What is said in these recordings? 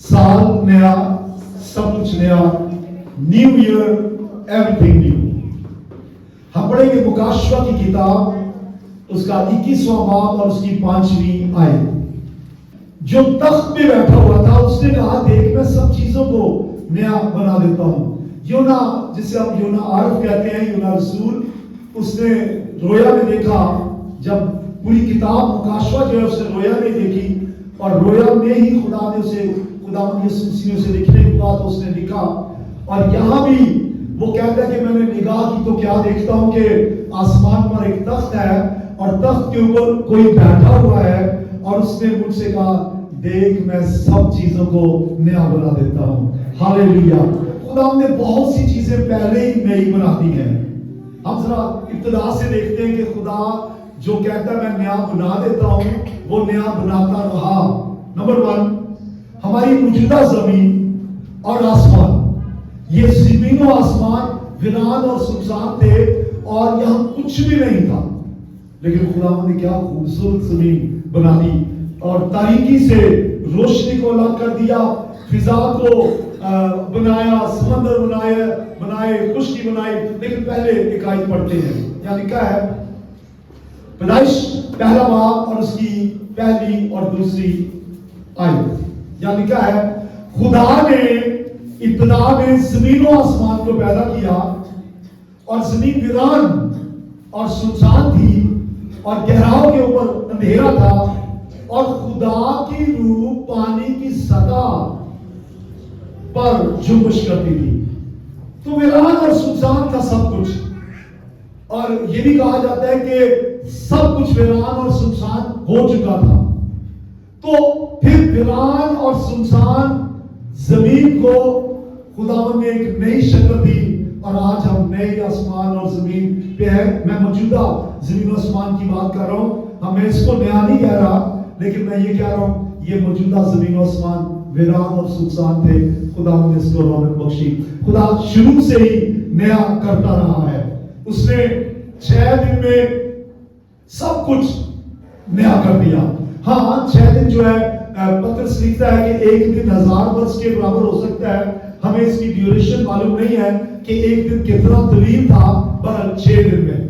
साल नया, सब कुछ नया, न्यू ईयर, एवरीथिंग न्यू। हम पढ़ेंगे मुकाशवा की किताब, उसका 21वां बाब और उसकी 5वीं आयत। जो तख्त पे बैठा हुआ था उसने कहा, देख मैं सब चीजों को नया बना देता हूं। योना, जिसे हम योना आरफ कहते हैं, योना रसूल, उसने रोया में देखा। जब पूरी किताब मुकाशवा जो है उसने रोया में देखी, और रोया में ही खुदा ने उसे लिखने के बाद उसने लिखा। और यहाँ भी वो कहता है कि मैंने निगाह की तो क्या देखता हूं कि आसमान पर एक तख्त है, और तख्त के ऊपर कोई बैठा हुआ है, और उसने मुझसे कहा, देख मैं सब चीजों को नया बना देता हूं। हालेलुया। खुदा ने बहुत सी चीजें पहले ही नई बना दी हैं। हम जरा इब्तिदा से देखते हैं कि खुदा जो कहता है मैं नया बना देता हूं, वो नया बनाता रहा। नंबर 1, हमारी मौजूदा जमीन और आसमान, ये जमीन और आसमान वीरान और सुनसान थे, और यहाँ कुछ भी नहीं था। लेकिन खुदा ने क्या खूबसूरत जमीन बना दी, और तारीकी से रोशनी को अलग कर दिया, फिजा को बनाया, समंदर बनाए, खुशकी बनाई। लेकिन पहले एक आयत पढ़ते हैं। यहाँ लिखा है पैदाइश पहला बाब और उसकी पहली और दूसरी आयत। यहाँ लिखा है, खुदा ने इब्तिदा में जमीन और आसमान को पैदा किया, और जमीन वीरान और सुनसान थी, और गहराओं के ऊपर अंधेरा था, और खुदा की रूह पानी की सतह पर जुम्बिश करती थी। तो वीरान और सुनसान था सब कुछ। और यह भी कहा जाता है कि सब कुछ वीरान और सुनसान हो चुका था। तो फिर वीरान और सुनसान जमीन को खुदावंद ने एक नई शक्ल दी, और आज हम नए आसमान और जमीन पे हैं। मैं मौजूदा जमीन और आसमान की बात कर रहा हूं। मैं इसको नया नहीं कह रहा, लेकिन मैं ये कह रहा हूं, ये मौजूदा जमीन और आसमान वीरान और सुनसान थे। खुदा ने इसको रौनक बख्शी। खुदा शुरू से ही नया करता रहा है। उसने 6 दिन में सब कुछ नया कर दिया। हाँ, 6 दिन जो है, पत्रस लिखता है कि एक दिन 1000 वर्ष के बराबर हो सकता है। हमें इसकी ड्यूरेशन मालूम नहीं है कि एक दिन कितना तवील था, पर 6 दिन में।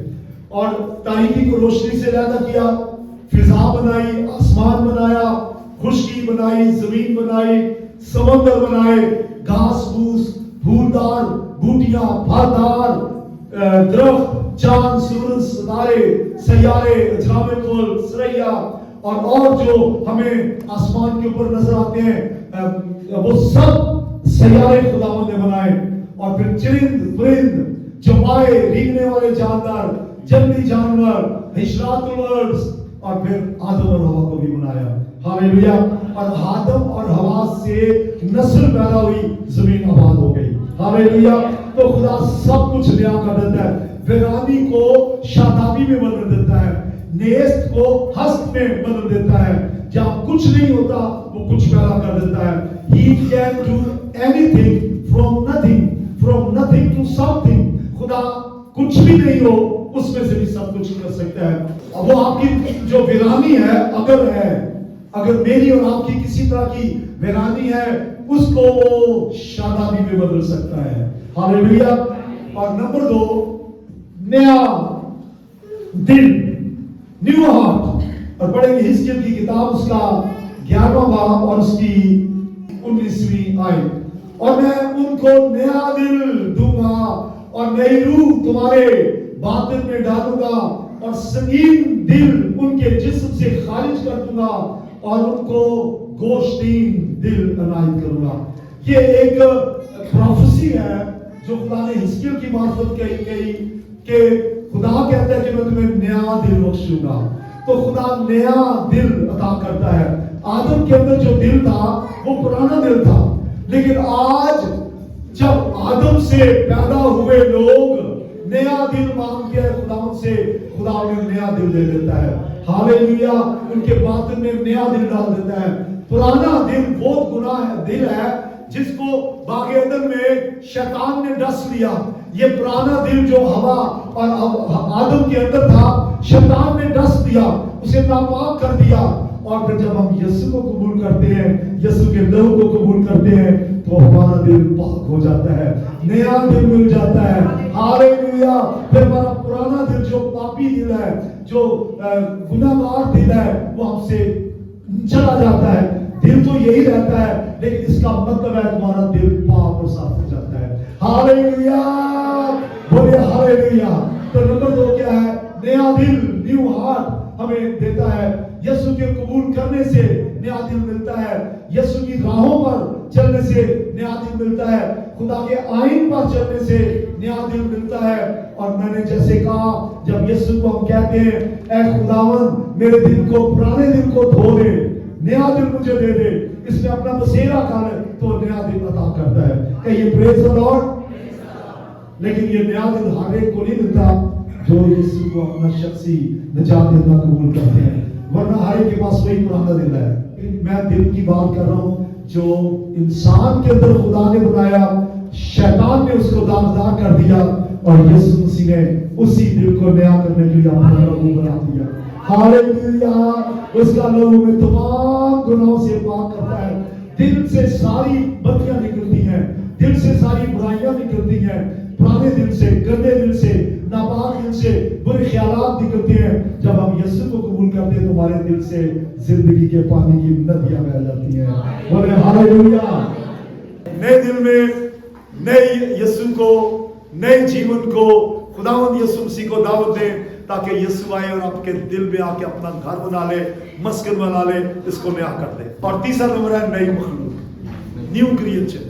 और तारीकी को रोशनी से पैदा किया, फिजा बनाई, आसमान बनाया, खुशकी बनाई, जमीन बनाई, समंदर बनाए, घास फूस, फूलदार बूटियां, फलदार दरख्त, चांद, सूरज, सैयारे, अजरामे कुल, सरैया, और जो हमें आसमान के ऊपर नजर आते हैं, वो सब सैयारे खुदावंद ने बनाए। और फिर चिरिंद, परिंद, चौपाए, रेंगने वाले जानवर, जंगली जानवर, हिशरातुल अर्ज़, और फिर आदम और हवा को भी बनाया। हालेलुया। और आदम और हवा से नस्ल पैदा हुई, जमीन आबाद हो गई। हालेलुया। तो खुदा सब कुछ नया कर देता है। वीरानी को शादाबी में बदल देता है, नेस्त को हस्त में बदल देता है। जहां कुछ नहीं होता वो कुछ पैदा कर देता है। He can do anything from nothing to something। खुदा कुछ भी नहीं हो उसमें से भी सब कुछ कर सकता है। अब वो आपकी जो वीरानी है, अगर मेरी और आपकी किसी तरह की वीरानी है, उसको वो शादाबी में बदल सकता है। हालेलुया। और नंबर 2, नया दिल, न्यू हार्ट। और पढ़ेंगे हिजकिय्याह की किताब, उसका 11वां बाब और उसकी 19वीं आयत। और मैं उनको नया दिल दूंगा, और नई रूह तुम्हारे बातिन में डालूंगा, और संगीन दिल उनके जिस्म से खारिज कर दूंगा, और उनको गोश्तीन दिल अनायत करूंगा। ये एक प्रोफेसी है जो खुदा ने हिजकिय्याह की मार्फत कही कि खुदा कहता है कि मैं तुम्हें नया दिल बख्शूंगा। तो खुदा नया दिल अता करता है। आदम के अंदर जो दिल था वो पुराना दिल था, लेकिन आज जब आदम से पैदा हुए लोग नया दिल मांगते हैं खुदा से, खुदा उन्हें नया दिल दे देता है। हालेलुया। उनके बातिन में नया दिल डाल देता है। पुराना दिल बहुत गुनाह है, दिल है जिसको बाग एदन में शैतान ने डस लिया। ये पुराना दिल जो हवा और आदम के अंदर था, शैतान ने डस दिया, उसे नापाक कर दिया, اور پھر جب ہم یسوع کو قبول کرتے ہیں, یسوع کے لہو کو قبول کرتے ہیں, تو ہمارا دل پاک ہو جاتا ہے, نیا دل مل جاتا ہے. ہاللویا. پھر ہمارا پرانا دل جو پاپی دل ہے, جو گناہگار دل ہے, وہ ہم سے چلا جاتا ہے. دل تو یہی رہتا ہے, لیکن اس کا مطلب ہے تمہارا دل پاک اور صاف ہو جاتا ہے. ہاللویا. بولے ہاللویا. تو نمبر 2 کیا ہے؟ نیا دل, نیو ہارٹ ہمیں دیتا ہے. یسوع کے قبول کرنے سے نیا دل ملتا ہے, یسوع کی راہوں پر چلنے سے نیا دل ملتا ہے, خدا کے آئین پر چلنے سے نیا دل ملتا ہے. اور میں نے جیسے کہا, جب یسوع کو ہم کہتے ہیں اے خداوند میرے دل کو, پرانے دل کو دھو دے, نیا دل مجھے دے دے, اس میں اپنا بسیرا کر, تو نیا دل عطا کرتا ہے. کہیے پریز دی لارڈ. لیکن یہ نیا دل ہر ایک کو نہیں ملتا جو یسوع کو اپنا شخصی نجات دہندہ قبول کرتے ہیں, ورنہ ہر ایک کے پاس وہی پرانا دل ہے. میں دل کی بات کر رہا ہوں جو انسان کے اندر خدا نے بنایا, شیطان نے اس کو داغدار کر دیا, اور یسوع مسیح نے اسی دل کو نیا کرنے کے لیے اپنا لہو بنا دیا. ہاللویا. اس کا لہو میں تمام گناہوں سے پاک کرتا ہے. دل سے ساری بدیاں نکلتی ہیں, دل سے ساری برائیاں نکلتی ہیں. پرانے دل سے, گندے دل سے, ناپاک دل سے برے خیالات نکلتے ہیں. جب ہم یسوع کو قبول کرتے ہیں تو ہمارے دل سے زندگی کے پانی کی ندیاں بہہ جاتی ہیں. بولے ہاللویا. نئے دل میں نئے یسوع کو, نئے جیون کو خداوند یسوع مسیح کو دعوت دیں, تاکہ یسوع آئے اور آپ کے دل میں آ کے اپنا گھر بنا لے, مسکن بنا لے, اس کو نیا کر دے. اور تیسرا نمبر ہے نئی مخلوق, نیو کریچر.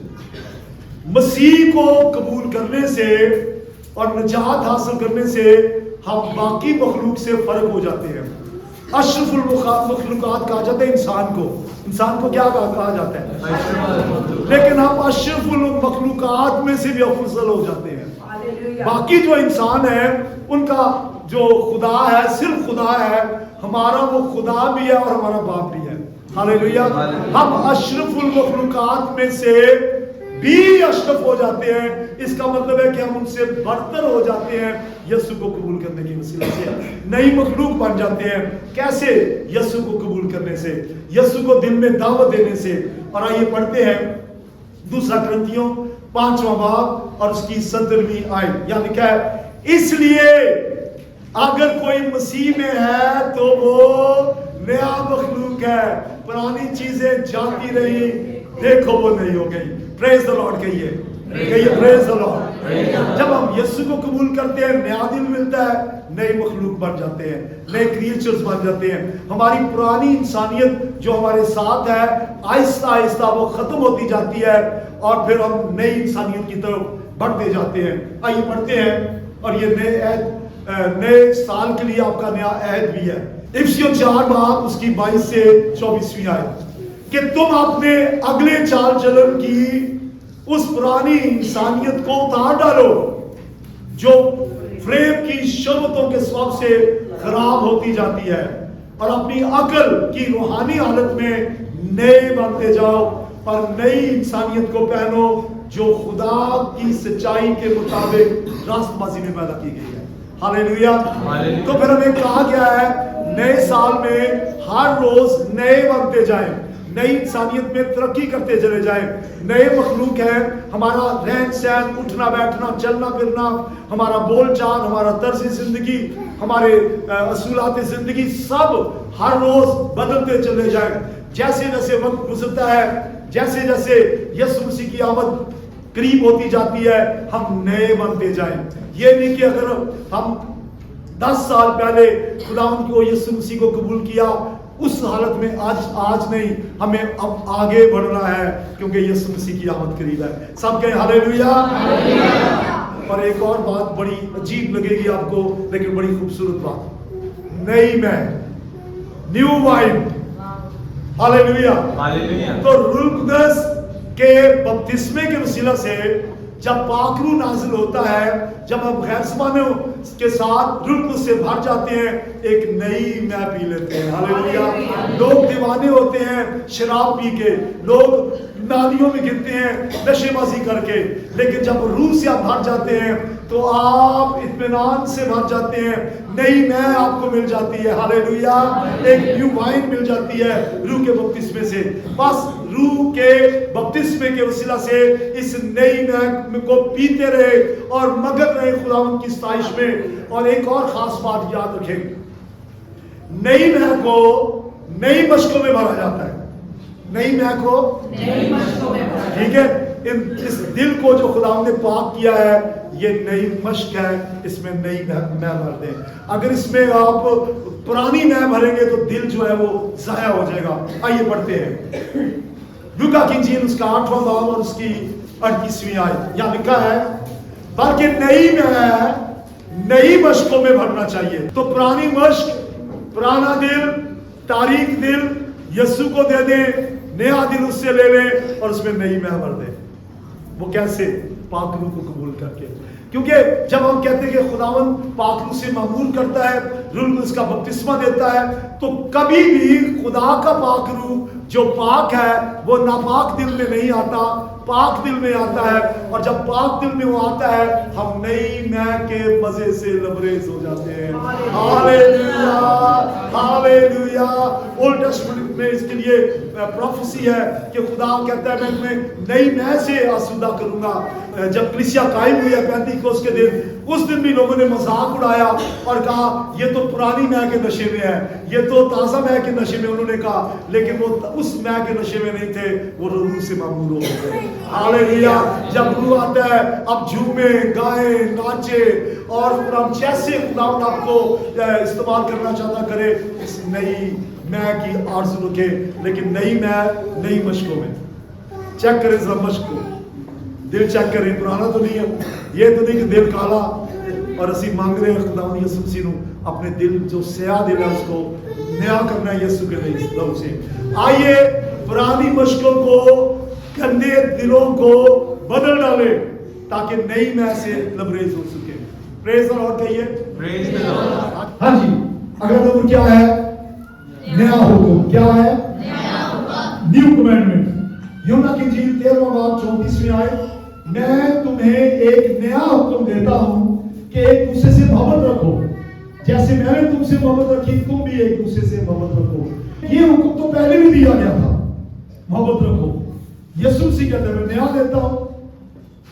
مسیح کو قبول کرنے سے اور نجات حاصل کرنے سے ہم باقی مخلوق سے فرق ہو جاتے ہیں. اشرف المخلوقات کہا جاتا ہے انسان کو. انسان کو کیا کہا جاتا ہے؟ لیکن ہم اشرف المخلوقات میں سے بھی افضل ہو جاتے ہیں. باقی جو انسان ہیں ان کا جو خدا ہے صرف خدا ہے, ہمارا وہ خدا بھی ہے اور ہمارا باپ بھی ہے. ہاللویا. ہم اشرف المخلوقات میں سے بھی اشرف ہو جاتے ہیں. اس کا مطلب ہے کہ ہم ان سے برتر ہو جاتے ہیں یسوع کو قبول کرنے کی وسیلہ سے, نئی مخلوق بن جاتے ہیں. کیسے؟ یسوع کو قبول کرنے سے, یسوع کو دل میں دعوت دینے سے. اور آئیے پڑھتے ہیں 2 کرنتھیوں 5واں باب اور اس کی 17ویں آیت. یہاں لکھا ہے, اس لیے اگر کوئی مسیح میں ہے تو وہ نیا مخلوق ہے, پرانی چیزیں جاتی رہی, دیکھو وہ نہیں ہو گئی. پریز دی لارڈ. کہیے پریز دی لارڈ. جب ہم یسوع کو قبول کرتے ہیں نیا دل ملتا ہے, نئے مخلوق بن جاتے ہیں, نئے کریچرز بن جاتے ہیں. ہماری پرانی انسانیت جو ہمارے ساتھ ہے آہستہ آہستہ وہ ختم ہوتی جاتی ہے, اور پھر ہم نئی انسانیت کی طرف بڑھتے جاتے ہیں. آئیے پڑھتے ہیں, اور یہ نئے سال کے لیے آپ کا نیا عہد بھی ہے. افسیوں 4 باب اس کی 22 سے 24ویں آیت, کہ تم اپنے اگلے چال چلن کی اس پرانی انسانیت کو اتار ڈالو جو فریب کی شہوتوں کے سبب سے خراب ہوتی جاتی ہے, اور اپنی عقل کی روحانی حالت میں نئے بنتے جاؤ, اور نئی انسانیت کو پہنو جو خدا کی سچائی کے مطابق راست بازی میں پیدا کی گئی ہے. ہاللویا. تو پھر ہمیں کہا گیا ہے نئے سال میں ہر روز نئے بنتے جائیں, نئی انسانیت میں ترقی کرتے چلے جائیں. نئے مخلوق ہیں, ہمارا رہن سہن, اٹھنا بیٹھنا, چلنا پھرنا, ہمارا بول چال, ہمارا طرز زندگی, ہمارے اصولات زندگی, سب ہر روز بدلتے چلے جائیں. جیسے جیسے وقت گزرتا ہے, جیسے جیسے یسوع مسیح کی آمد قریب ہوتی جاتی ہے, ہم نئے بنتے جائیں. یہ نہیں کہ اگر ہم 10 سال پہلے خداوند کو یسوع مسیح کو قبول کیا اس حالت میں آج نہیں, ہمیں اب آگے بڑھنا ہے کیونکہ یسوع مسیح کی آمد قریب ہے. سب کہیں ہاللویا. اور ایک اور بات بڑی عجیب لگے گی آپ کو, لیکن بڑی خوبصورت بات, نئی میں, نیو وائن. ہاللویا. تو روح القدس کے بپتسمے کے وسیلہ سے جب پاک روح نازل ہوتا ہے, جب ہم غیر سمانوں کے ساتھ روح القدس سے بھر جاتے ہیں, ایک نئی میں پی لیتے ہیں. ہاللویا. لوگ دیوانے ہوتے ہیں شراب پی کے, لوگ نالیوں میں گرتے ہیں نشے بازی کر کے, لیکن جب روح سے آپ بھر جاتے ہیں تو آپ اطمینان سے بھر جاتے ہیں, नई नए आपको मिल जाती है, हालेलुया। एक न्यू वाइन मिल जाती है रूह के बपतिस्मे से। बस रूह के बपतिस्मे के वसीला से इस नई नए को पीते रहे और मगन रहे खुदावंद की सताइश में। और एक और खास बात याद रखें, नई नए को नई मशकों में भरा जाता है। नई नए को नई मशकों में भरा, ठीक है। इस दिल को जो खुदावंद ने पाक किया है, ये नई मश्क है, इसमें नई मैं भर दें। अगर इसमें आप पुरानी मैं भरेंगे तो दिल जो है वो जाया हो जाएगा। आइए पढ़ते हैं लूका की इंजील उसका 8वां बाब और उसकी 38वीं आयत। यहाँ लिखा है, बल्कि नई मैं नई मशकों में भरना चाहिए। तो पुरानी मश्क, पुराना दिल, तारीख दिल यीशु को दे दें, नया दिल उससे ले लें और उसमें नई मैं भर दें। वो कैसे? पाक रूह को कबूल करके। क्योंकि जब हम कहते हैं कि खुदावंद पाक रूह से मामूल करता है, रूह को उसका बपतिस्मा देता है, तो कभी भी खुदा का पाक रूह जो पाक है वो नापाक दिल में नहीं आता, पाक दिल में आता है। और जब पाक दिल में वो आता है, हम नई मैं के मजे से लबरेज हो जाते हैं। Hallelujah, hallelujah. ओल्ड टेस्टमेंट में इसके लिए प्रोफेसी है कि खुदा कहता है मैं तुम्हें नई मैं से आसूदा करूंगा। जब कलीसिया कायम हुई है पेंतीकोस्त के दिन, उस दिन भी लोगों ने मजाक उड़ाया और कहा ये तो पुरानी मैं के नशे में है, ये तो ताजा मैं के नशे में, उन्होंने कहा। लेकिन वो उस मैं के नशे में नहीं थे, वो रूह से मामूल हो गए। हालेलुया। जब रूह आता है, अब झूमे, गाए, नाचे और हम जैसे खुदा आपको इस्तेमाल करना चाहता करे, इस नई मैं की आरज़ू रखे। लेकिन नई मैं नई मशकों में। चेक करें जरा मश्क को, दिल चेक करें, पुराना तो नहीं है। ये तो नहीं कि दिल काला और असी मांग रहे हैं खुदावंद यीशु मसीह नू अपने दिल जो स्याह दिल है उसको नया करना है यीशु के नाम से। आइए पुरानी मशकों को, गंदे दिलों को बदल डाले ताकि नई मैं से लबरेज हो सके। प्रेज द लॉर्ड कहिए, प्रेज द लॉर्ड। हाँ जी, अगला नंबर क्या है? नया हुक्म। क्या है? नया हुक्म, न्यू कमांडमेंट। यूहन्ना की इंजील 13वां बाब 34वीं आयत, मैं तुम्हें एक नया हुक्म देता हूं कि एक दूसरे से मोहब्बत रखो, जैसे मैंने तुमसे मोहब्बत रखी तुम भी एक दूसरे से मोहब्बत रखो। ये हुक्म तो पहले भी दिया गया था, मोहब्बत रखो। यीशु मसीह कहते हैं मैं नया देता हूं।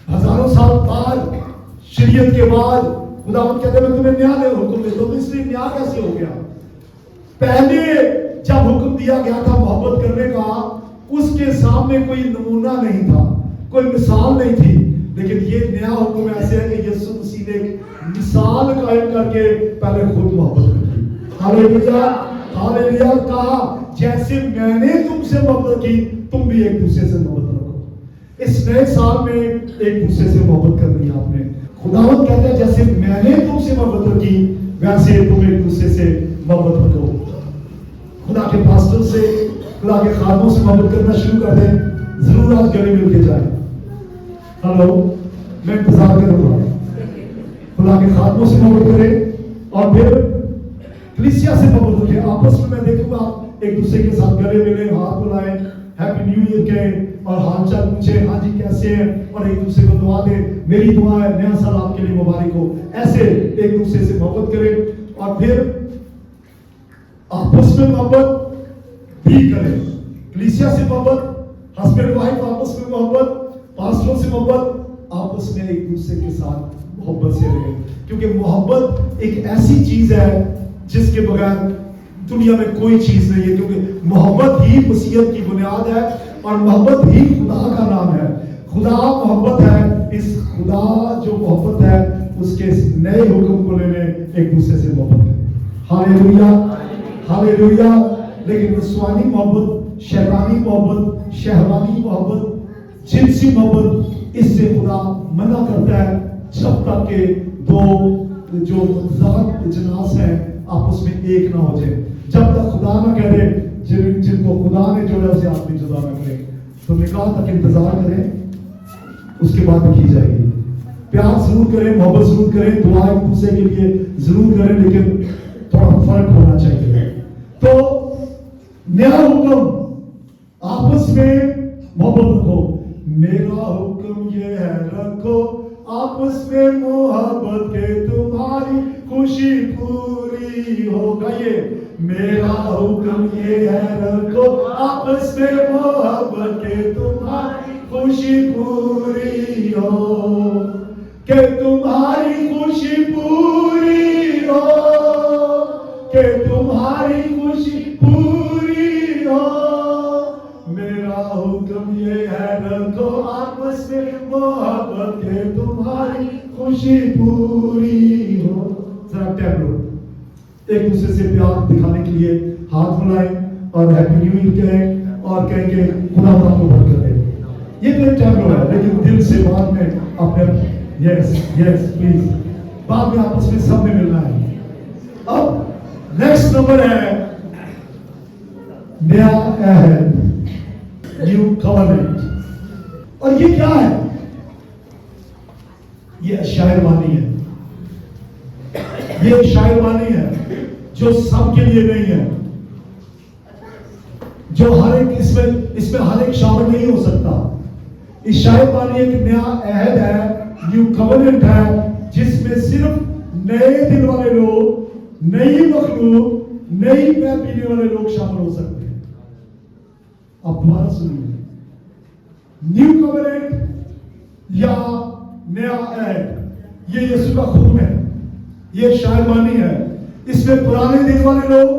हजारों साल बाद, शरीयत के बाद खुदावंद कहते हैं मैं तुम्हें नया दे हुक्म देता हूं। तो इसलिए नया कैसे हो गया? पहले जब हुक्म दिया गया था मोहब्बत करने का, उसके सामने कोई नमूना नहीं था, कोई मिसाल नहीं थी। लेकिन ये नया हुक्म ऐसे है कि यीशु मसीह ने मिसाल कायम करके पहले खुद मोहब्बत की। Hallelujah, hallelujah. कहा जैसे मैंने तुमसे मोहब्बत की तुम भी एक दूसरे से मोहब्बत रखो। इस नए साल में एक दूसरे से मोहब्बत करनी है आपने। खुदावंद कहता है जैसे मैंने तुमसे मोहब्बत रखी वैसे तुम एक दूसरे से मोहब्बत रखो। खुदा के पास्टर से, खुदा के खादमों से मोहब्बत करना शुरू कर दें। जरूर आज गले मिल के जाए। हेलो, मैं इंतजार करूंगा। खुदा के खादमों से मोहब्बत करें और फिर कलीसिया से मोहब्बत रखें। आपस में मैं देखूंगा आप एक दूसरे के साथ गले मिले, हाथ मिलाएं, हैप्पी न्यू ईयर कहें और हाल चाल पूछे, हाँ जी कैसे हैं, और एक दूसरे को दुआ दें। मेरी दुआ है नया साल आपके लिए मुबारक हो। ऐसे एक दूसरे से मोहब्बत करें और फिर आपस में मोहब्बत भी करें। कलीसिया से मोहब्बत, हस्बैंड वाइफ आपस में मोहब्बत, पास्टरों से मोहब्बत, आपस में एक दूसरे के साथ मोहब्बत से रहें। क्योंकि मोहब्बत एक ऐसी चीज है जिसके बगैर दुनिया में कोई चीज नहीं है। क्योंकि मोहब्बत ही मसीहत की बुनियाद है और मोहब्बत ही खुदा का नाम है। खुदा मोहब्बत है। इस खुदा जो मोहब्बत है उसके नए हुक्म को लेने एक दूसरे से मोहब्बत करें। Hallelujah, hallelujah. लेकिन नस्वानी मोहब्बत, शैतानी मोहब्बत, शहवानी मोहब्बत, जिनसी मोहब्बत, इससे खुदा मना करता है जब तक के दो जो जात जनास हैं आपस में एक ना हो जाए। जब तक खुदा ना कह दे जिनको खुदा ने जोड़ा उसे आदमी जुदा ना करे। तो निकाह तक इंतजार करें, उसके बाद की जाएगी। प्यार जरूर करें, मोहब्बत जरूर करें, दुआ एक दूसरे के लिए जरूर करें, लेकिन थोड़ा फर्क होना चाहिए। तो नया हुक्म, आपस में मोहब्बत रखो। मेरा हुक्म ये है रखो आपस में मोहब्बत के तुम्हारी خوشی پوری ہو گئی. میرا حکم یہ ہے رکھو آپس میں محبت کہ تمہاری خوشی پوری ہو, کہ تمہاری خوشی پوری ہو, کہ تمہاری خوشی پوری ہو. میرا حکم یہ ہے رکھو آپس میں محبت کہ تمہاری خوشی پوری ہو. ذرا ٹیپ لو, ایک دوسرے سے پیار دکھانے کے لیے ہاتھ ملائیں اور ہیپی نیو ایئر کہیں اور کہیں کہ خدا آپ کو برکت دے. یہ تو ایک ٹیپ لو ہے, لیکن دل سے بعد میں اپنے یس یس پلیز بعد میں آپس میں سب نے ملنا ہے. اب نیکسٹ نمبر ہے نیا عہد, نیو کورنٹ. اور یہ کیا ہے؟ یہ شاعربانی ہے. یہ شاعربانی ہے جو سب کے لیے نہیں ہے, جو ہر ایک اس میں ہر ایک شامل نہیں ہو سکتا. اس شاعربانی ایک نیا عہد ہے, نیو کورنٹ ہے, جس میں صرف نئے دل والے لوگ, نئی مخلوق, نئی پہ پینے والے لوگ شامل ہو سکتے ہیں. آپ دوبارہ سنیے, نیو کورنٹ یا نیا عہد یہ یسوع کا خون ہے, یہ شاعربانی ہے. اس میں پرانے دل والے لوگ,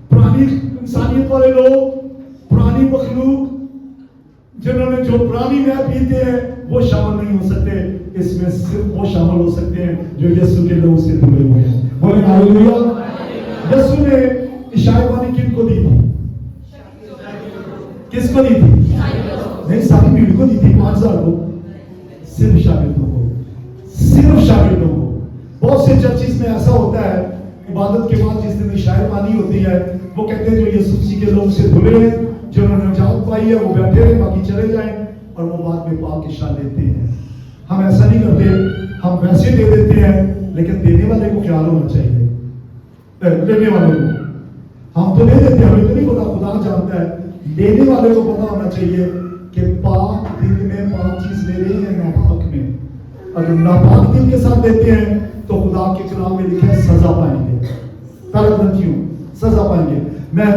پرانی انسانیت والے لوگ, پرانی مخلوق جنہوں نے جو پرانی میں پیتے ہیں وہ شامل نہیں ہو سکتے. اس میں صرف وہ شامل ہو سکتے ہیں جو یسوع کے لہو سے دھلے ہوئے ہیں. بولیں ہاللیلویہ. یسوع نے شاعربانی کن کو دی تھی؟ کس کو دی تھی؟ نہیں, ساری بھیڑ کو دی تھی, 5000 کو. صرف شاگردوں کو, صرف شاگردوں کو. بہت سے چرچز میں ایسا ہوتا ہے, عبادت کے بعد جس دن شاعربانی ہوتی ہے وہ کہتے ہیں جو یسوع مسیح کے لوگ سے دھلے ہیں, جنہوں نے نجات پائی ہے وہ بیٹھے رہیں, باقی چلے جائیں, اور وہ بعد میں پاک اشارہ دیتے ہیں. ہم ایسا نہیں کرتے, ہم ویسے دے دیتے ہیں, لیکن دینے والے کو خیال ہونا چاہیے. لینے والے کو ہم تو دے دیتے ہیں, ہمیں تو نہیں پتا, خدا جانتا ہے. لینے والے کو پتا ہونا چاہیے کہ پاک دل میں پاک چیز لے رہے ہیں ناپاک میں. اگر ناپاک دل کے ساتھ دیتے ہیں تو خدا کے کلام میں لکھا ہے سزا پائیں گے. ترکیوں سزا پائیں گے. میں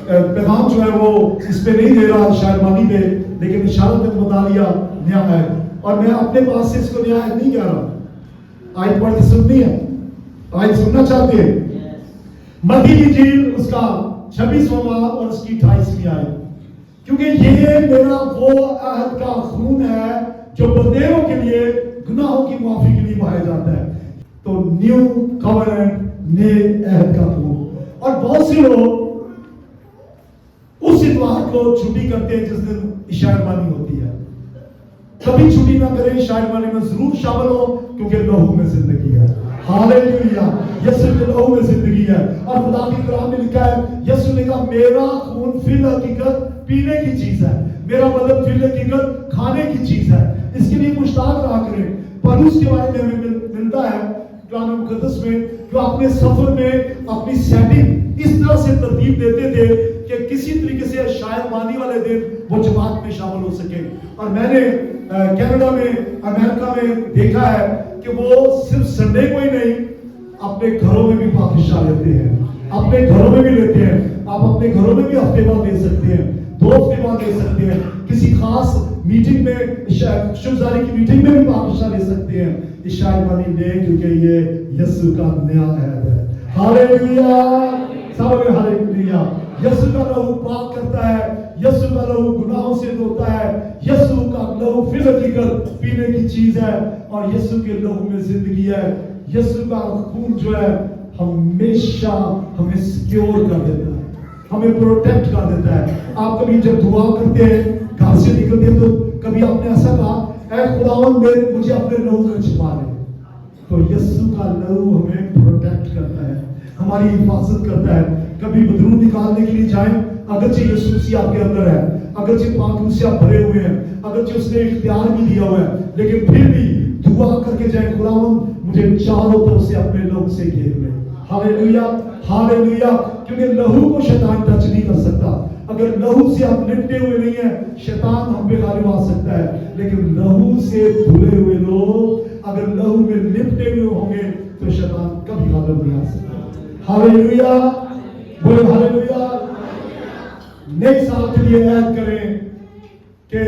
پیغام جو ہے وہ اس پہ نہیں دے رہا شاعربانی پہ, لیکن اشارت میں مطالعہ نیا ہے, اور میں اپنے پاس سے اس کو نیا ہے نہیں کہہ رہا. آیت پڑھ کے سننی ہے, آیت سننا چاہتے ہیں. متی کی انجیل اس کا 26واں باب اور اس کی 28ویں آیت. کیونکہ یہ میرا وہ عہد کا خون ہے جو بندیوں کے لیے گناہوں کی معافی کے لیے بہایا جاتا ہے. تو نیو کورنٹ, نئے عہد کا خون. اور بہت سے لوگ اس اتوار کو چھٹی کرتے ہیں جس دن شاعربانی ہوتی ہے. کبھی چھٹی نہ کریں, شاعربانی میں ضرور شامل ہو, کیونکہ لہو میں زندگی ہے. ہاللیلویہ. یسوع کے لہو میں زندگی ہے, اور خدا کے کلام میں لکھا ہے, یسوع نے کہا میرا خون فی الحقیقت پینے کی چیز ہے, میرا بدن فی الحقیقت کھانے کی چیز ہے. اس کے لیے مشتاق رہا کریں. پولس کے بارے میں ہمیں ملتا ہے کلام مقدس میں, جو اپنے سفر میں اپنی سیٹنگ اس طرح سے ترتیب دیتے تھے کہ کسی طریقے سے شاعربانی والے دن وہ جماعت میں شامل ہو سکے. اور میں نے کینیڈا میں, امریکہ میں دیکھا ہے کہ وہ صرف سنڈے کو ہی نہیں, اپنے گھروں میں بھی پاکشاہ لیتے ہیں, اپنے گھروں میں بھی لیتے ہیں. آپ اپنے گھروں میں بھی ہفتے بعد لے سکتے ہیں, 2 ہفتے بعد لے سکتے ہیں, کسی خاص میٹنگ میں, شبزاری کی میٹنگ میں بھی پاکشاہ لے سکتے ہیں. شاعربانی لے, کیونکہ یہ یسوع کا نیا عہد ہے. ہاللیلویہ. سب میں ہاللیلویہ. یسوع کا لہو پاک کرتا ہے, یسوع کا لہو گناہوں سے دھوتا ہے, یسوع کا لہو فی الحقیقت پینے کی چیز ہے, اور یسوع کے لہو میں زندگی ہے. یسوع کا خون جو ہے ہمیشہ ہمیں سیکیور کر دیتا ہے, ہمیں پروٹیکٹ کر دیتا ہے. آپ کبھی جب دعا کرتے ہیں, گھر سے نکلتے ہیں, تو کبھی آپ نے ایسا کہا اے خداوند مجھے اپنے لہو میں چھپا لے, تو یسوع کا لہو ہمیں پروٹیکٹ کرتا ہے, ہماری حفاظت کرتا ہے. کبھی بدرود نکالنے کے لیے جائیں, اگرچہ یسوع مسیح آپ کے اندر ہے, اگرچہ پاک روح سے آپ بھرے ہوئے ہیں, اگرچہ اس نے اختیار بھی دیا ہوا ہے, لیکن پھر بھی دعا کر کے جائیں خداوند مجھے چاروں طرف سے اپنے لہو سے گھیر لے. ہاللیلویہ. ہاللیلویہ. کیونکہ لہو کو شیطان ٹچ نہیں کر سکتا. اگر لہو سے آپ لپٹے ہوئے نہیں ہیں, شیطان ہم پہ غالب آ سکتا ہے, لیکن لہو سے دھلے ہوئے لوگ اگر لہو میں لپٹے ہوئے ہوں گے تو شیطان کبھی जानवर नहीं आ सकते। हालेलुया, बोलो हालेलुया। नेक्स्ट साल के लिए ऐड करें कि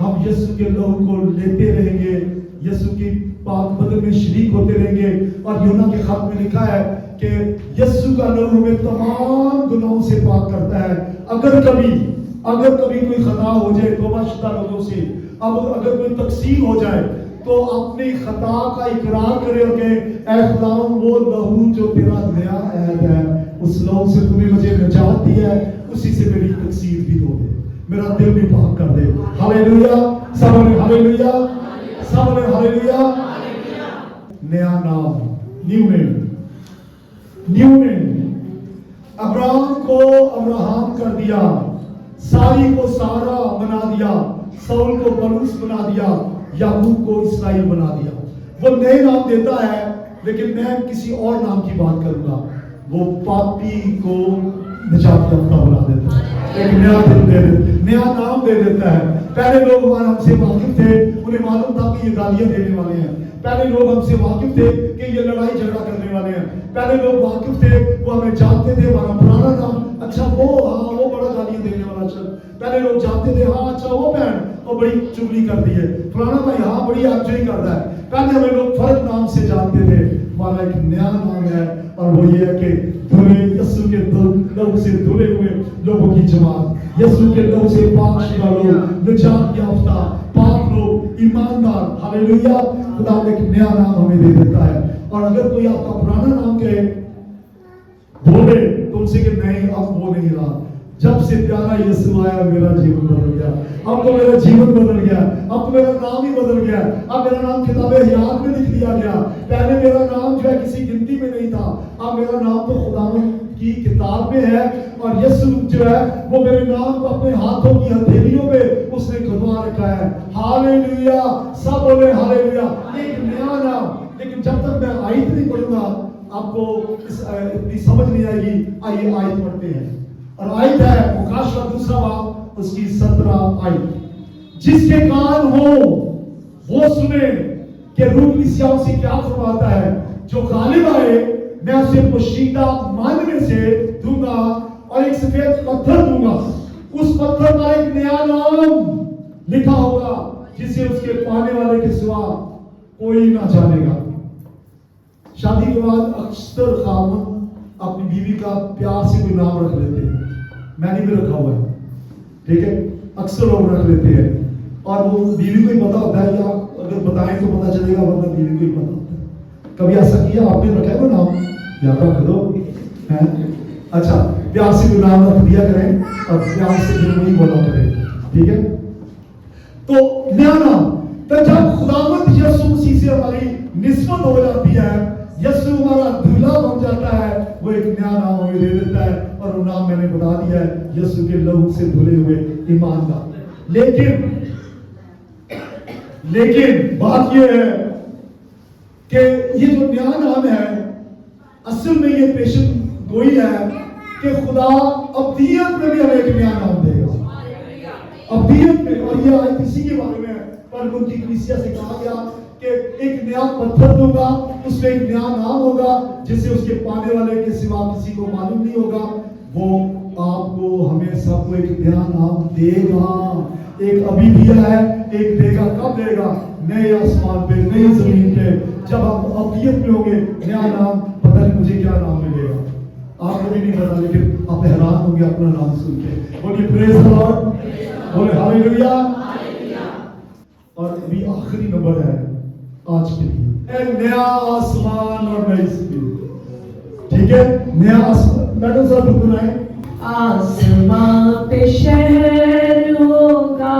हम यीशु के लहू को लेते रहेंगे, यीशु की पाक बदन में शरीक होते रहेंगे। और यूहन्ना के खत में लिखा है कि यीशु का लहू हमें तमाम गुनाहों से पाक करता है। अगर कभी कोई खता हो जाए तौबा शुदा लोगों से, अब अगर कोई तकसीर हो जाए तो अपनी खता का इकरार करे और कहे, ऐ खुदावंद वो लहू जो तेरा नया ऐद है, उस लहू से तूने मुझे निजात दी है, उसी से मेरी तकसीर भी धो दे, मेरा दिल भी पाक कर दे। हालेलुया, सब बोले हालेलुया, सब बोले हालेलुया। नया नाम, न्यू नेम। अब्राहम को अब्राहम कर दिया, सारी को सारा बना दिया, साउल को पलूस बना दिया, याकूब को इसराइल बना दिया। वो नए नाम देता है, लेकिन मैं किसी और नाम की बात करूंगा। वो पापी को निजात याफ्ता बना देता है, एक नया नाम दे देता है। पहले लोग हमसे वाकिफ थे, उन्हें मालूम था कि ये गालियां देने वाले हैं। पहले लोग हमसे वाकिफ थे कि ये लड़ाई झगड़ा करने वाले हैं। पहले लोग वाकिफ थे, वो हमें जानते थे, हमारा पुराना नाम, अच्छा वो बड़ा गालियां देने वाला। चल पहले लोग जानते थे, हाँ अच्छा वो बहन वो बड़ी चुगली करती है, फलाना भाई हाँ बड़ी आगजोई कर रहा है। पहले हमें लोग फर्क नाम से जानते थे। हमारा एक नया नाम है, और वो ये है कि धुले यीशु के लहू से धुले हुए लोगों की जमात, यीशु के लहू से पाकशुदा लोग, निजात याफ्ता पाक लोग, ईमानदार। हालेलुया, खुदा एक नया नाम हमें दे देता है। और अगर कोई आपका पुराना नाम कहे बोले तो उनसे कि नहीं अब वो नहीं रहा, जब से प्यारा यीशु आया मेरा जीवन बदल गया, अब तो मेरा जीवन बदल गया, अब तो मेरा नाम ही बदल गया, अब मेरा नाम किताबे हयात में लिख दिया गया। पहले मेरा नाम जो है किसी गिनती में नहीं था, अब मेरा नाम तो खुदावंद की किताब में है। और यीशु जो है वो मेरे नाम को अपने हाथों की हथेलियों में उसने खुदवा रखा है। हालेलुया, सब बोले हालेलुया। एक नया नाम। लेकिन जब तक मैं आयत नहीं पढ़ूंगा आपको इतनी समझ नहीं आएगी। आइए आयत पढ़ते हैं। और आयत है मुकाशवा दूसरा बाब उसकी 17 आयत। जिसके कान हो वो सुने कि रूह कलीसियाओं से क्या फरमाता है। जो गालिब आए मैं उसे पोशीदा मानने से दूंगा और एक सफेद पत्थर दूंगा, उस पत्थर पर एक नया नाम लिखा होगा जिसे उसके पाने वाले के सिवा कोई ना जानेगा। शादी के बाद अक्सर खामन अपनी बीवी का प्यार से कोई नाम रख लेते हैं। मैंने भी रखा हुआ है, ठीक है, अक्सर लोग रख लेते हैं और वो बीवी को ही पता होता है, या अगर बताएं तो पता चलेगा, वरना बीवी को ही पता होता है। कभी ऐसा किया आपने रखा है कोई नाम? याद रख दो है। अच्छा, प्यार से कोई नाम रख दिया करें और प्यार से फिर वही बोला करें, ठीक है। तो नया नाम, तो जब खुदावंद यीशु मसीह से हमारी निस्बत हो जाती है, यीशु हमारा दूल्हा बन जाता है, वो एक नया नाम हमें दे देता है। और वो नाम मैंने बता दिया है, यीशु के लहू से धुले हुए ईमानदार। लेकिन बात ये है कि ये जो नया नाम है असल में ये पेशन गोई है कि खुदा अब्दियत में भी हमें एक नया नाम देगा। अब्दियत में, और ये आयत इसी के बारे में पर उनकी कलीसिया से कहा गया कि एक नया पत्थर दूंगा, उसमें एक नया नाम होगा जिसे उसके पाने वाले के सिवा किसी को मालूम नहीं होगा। वो आपको हमें सबको एक नया नाम देगा। एक अभी दिया है, एक देगा। कब देगा? नए आसमान पे, नई जमीन पे, जब हम अब्दियत में होंगे। नया नाम, पता नहीं मुझे क्या नाम मिलेगा, आपको भी नहीं पता, लेकिन आप हैरान होंगे अपना नाम सुन के। बोलिए प्रेज द लॉर्ड, बोले हालेलुया। और अभी आखिरी नंबर है आज के लिए, एक नया आसमान और नई जमीन, ठीक है। नया आसमान, मैडम साहब बुलाएं। आसमां पे शहर होगा,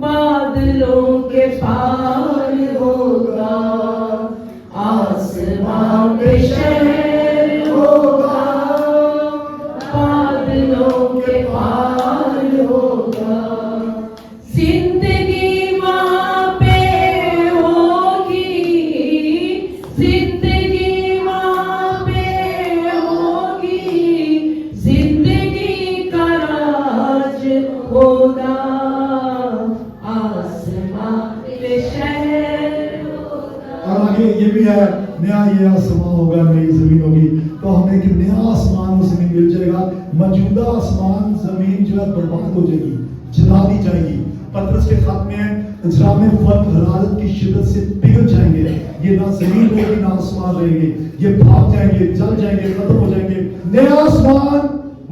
बादलों के पार होगा। आसमां पे शहर होगा, बादलों के पार होगा। जिंदगी वहाँ पे होगी, जिंदगी वहाँ पे होगी, जिंदगी का आगे ये भी है, नया ये आसमान होगा, नई जमीन होगी। तो हमें एक नया आसमान और जमीन मिल जाएगा। मौजूदा आसमान जमीन जो है बर्बाद हो जाएगी, जला दी जाएगी। पतरस के खत में इजरा में फर्क हरारत की शिद्दत से पिघल जाएंगे। ये ना जमीन रहेगी ना आसमान रहेंगे, ये भाग जाएंगे, जल जाएंगे, खत्म हो जाएंगे। नया आसमान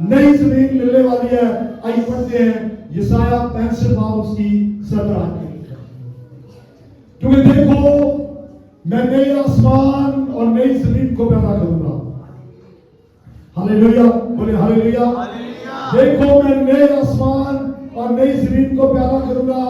नई जमीन मिलने वाली है। आइए पढ़ते हैं यशायाह 65 बाब उसकी 17 आयत। क्योंकि देखो मैं नए आसमान और नई जमीन को पैदा करूंगा। हालेलुया, बोले हालेलुया। देखो मैं नए आसमान और नई जमीन को पैदा करूंगा।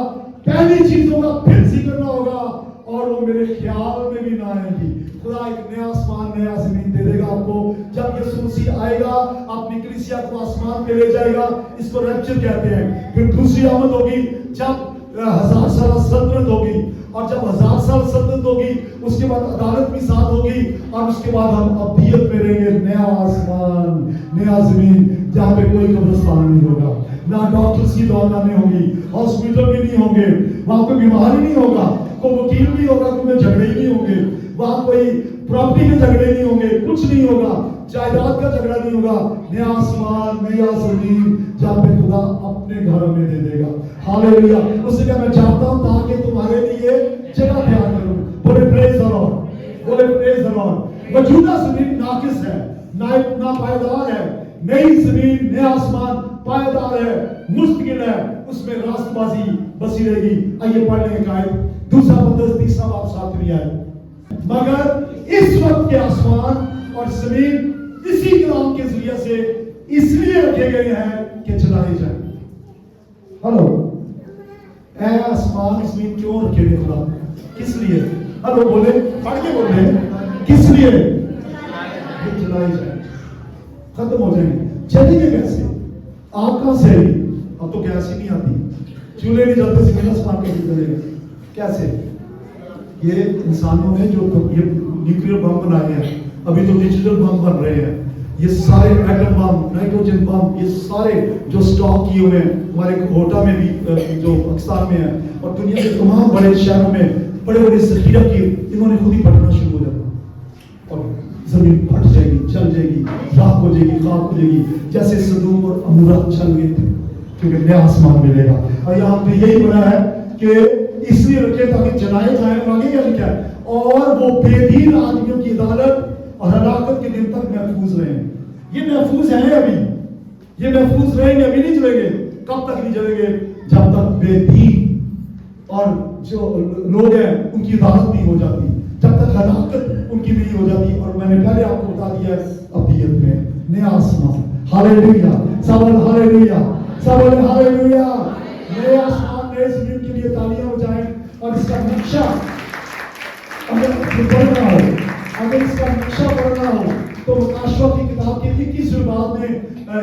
पहली चीजों का फिर जिक्र करना होगा और वो मेरे ख्याल में भी ना आएगी। खुदा एक नया आसमान नया जमीन दे देगा आपको। जब यीशु मसीह आएगा अपनी कलीसिया को आसमान पे ले जाएगा, इसको रैप्चर कहते हैं। फिर दूसरी आमद होगी जब 1000 साल सल्तनत होगी, और जब 1000 साल सल्तनत होगी उसके बाद अदालत भी साथ होगी, और उसके बाद हम अबदियत में रहेंगे। नया आसमान नया जमीन जहाँ पे कोई कब्रिस्तान नहीं होगा, ना डॉक्टर्स की दौड़ाने होगी, हॉस्पिटल भी नहीं होंगे, वहां कोई बीमारी नहीं होगा, कोई वकील नहीं होगा, कोई झगड़े ही नहीं होंगे, वहां कोई प्रॉपर्टी के झगड़े नहीं होंगे, कुछ नहीं होगा, जायदाद का झगड़ा नहीं होगा। नया आसमान नया जमीन जहाँ पे खुदा अपने घर में दे देगा। हालेलुया। उससे क्या मैं चाहता हूँ ताकि तुम्हारे लिए जगह तैयार करूं। बोले प्रेज द लॉर्ड, बोले प्रेज द लॉर्ड। मौजूदा जमीन नाकिस है, ना पायदार है। नई जमीन नया आसमान पायदार है, मुस्तकिल है, उसमें रास्तबाजी बसी रहेगी। आइए पढ़ लेंगे आयत, दूसरा पतरस 3 बाब 7 आयत। मगर इस वक्त के आसमान और जमीन इसी कलाम के जरिए से इसलिए रखे गए हैं कि चलाए जाए। हेलो, ऐ आसमान जमीन क्यों रखे गए खुदा? किस लिए? हेलो बोले, पढ़ के बोले, किस लिए? चलाए जाए, खत्म हो जाएंगे। चलेंगे कैसे? आग कहां से आई? अब तो गैस ही नहीं आती, चूल्हे नहीं जलते, जमीन आसमान कैसे चलेगा? कैसे? ये इंसानों ने जो ये न्यूक्लियर बम बनाए हैं, अभी तो डिजिटल बम बन रहे हैं, ये सारे एटम बम, नाइट्रोजन बम, ये सारे जो स्टॉक किए हुए हैं हमारे कोटा में भी, जो पाकिस्तान में है, और दुनिया के तमाम बड़े शहरों में बड़े बड़े जखीरा किए, इन्होंने खुद ही फटना शुरू हो जाता और जमीन फट जाएगी, चल जाएगी, राख हो जाएगी, खाक हो जाएगी, जैसे सदूम और अमूरा चल गए थे, क्योंकि नया आसमान मिलेगा। और यहाँ पे यही बना है कि इसलिए रखे ताकि जलाए जाए। आगे क्या लिखा है? और वो बेदीन आदमियों की अदालत और हलाकत के दिन तक महफूज रहे। ये महफूज है अभी, ये महफूज रहेंगे, अभी नहीं जलेंगे। कब तक नहीं जलेंगे? जब तक बेदीन और जो लोग हैं उनकी अदालत नहीं हो जाती, जब तक हलाकत उनकी नहीं हो जाती। और मैंने पहले आपको बता दिया अबदियत में नया आसमान। हालेलुया, सबल हालेलुया, सबल हालेलुया। नए आसमान नए जमीन के लिए तालियां बजाएं। और इसका नक्शा अगर पढ़ना हो, अगर इसका नक्शा पढ़ना हो तो मुकाशवा की किताब के 21वें बाब में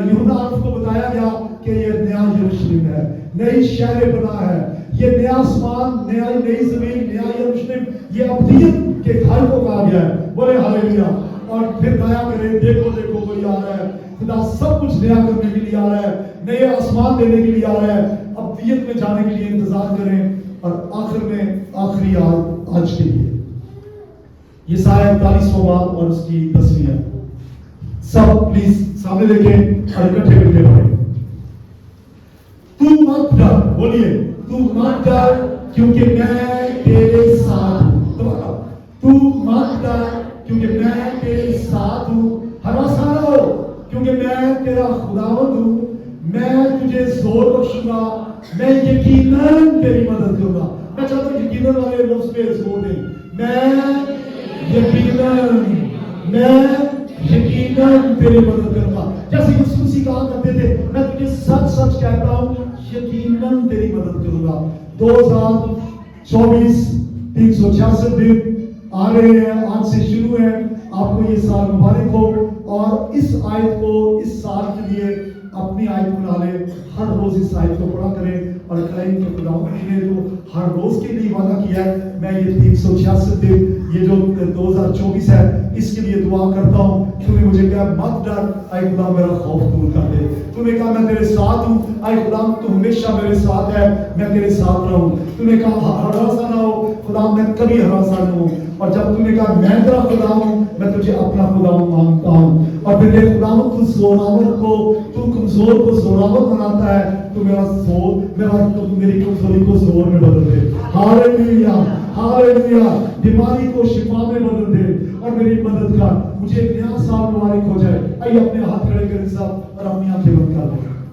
यूहन्ना को बताया गया कि ये नया यरूशलेम है, नई शहर बना है, ये नया आसमान नई जमीन नया यरूशलेम, ये अबदियत के घर को कहा गया है। बोले हालेलुया। और फिर गाया करें, देखो देखो कोई आ रहा है, खुदा सब कुछ नया करने के लिए आ रहा है, नए आसमान देने के लिए आ रहा है, अबदियत में जाने के लिए इंतजार करें। और आखिर में आखिरी आज के लिए यशायाह 41वां बाब और उसकी 10वीं आयत। सब प्लीज सामने देखें और इकट्ठे करके पढ़ें। तू मत डर, बोलिए तू मत डर क्योंकि मैं तेरे साथ हूं। तू मत डर क्योंकि मैं तेरे साथ हूं। हरासा न हो क्योंकि मैं तेरा खुदावंद हूं। मैं तुझे जोर बख्शूंगा, मैं यकीनन तेरी मदद करूंगा। मैं चाहता हूं यकीनन वाले लफ्ज पे जोर दें। मैं यकीनन तेरी मदद करूंगा। जैसे यीशु मसीह कहा करते थे, मैं तुझे सच सच कहता हूं, यकीनन तेरी मदद करूंगा। 2024 366 दिन आ रहे हैं, आज से शुरू है। आपको ये साल मुबारक हो। और इस आयत को इस साल के लिए अपनी आयत बना ले। हर रोज इस आयत को पढ़ा करें और कहें कि खुदा ने जो हर रोज के लिए वादा किया है, मैं ये 366 दिन ये जो 2024 है इसके लिए दुआ करता हूँ। तूने मुझे कहा मत डर, आए खुदा मेरा खौफ दूर कर दे। तूने कहा मैं तेरे साथ हूँ, आए खुदा तू हमेशा मेरे साथ है, मैं तेरे साथ रहूँ। तूने कहा हरासा ना हो, खुदा मैं कभी हरासा न हूँ। और जब तूने कहा मैं तेरा खुदा हूँ, मैं तुझे अपना खुदा मानता हूँ। और फिर ये खुदा तू जोरावर को, तू कमजोर को जोरावर बनाता है, तू मेरा तू मेरी कमजोरी को जोर में बदल दे। Hallelujah, hallelujah. बीमारी को शिफा में बदल दे और मेरी मदद कर। मुझे नया साल मुबारक हो जाए। आइए अपने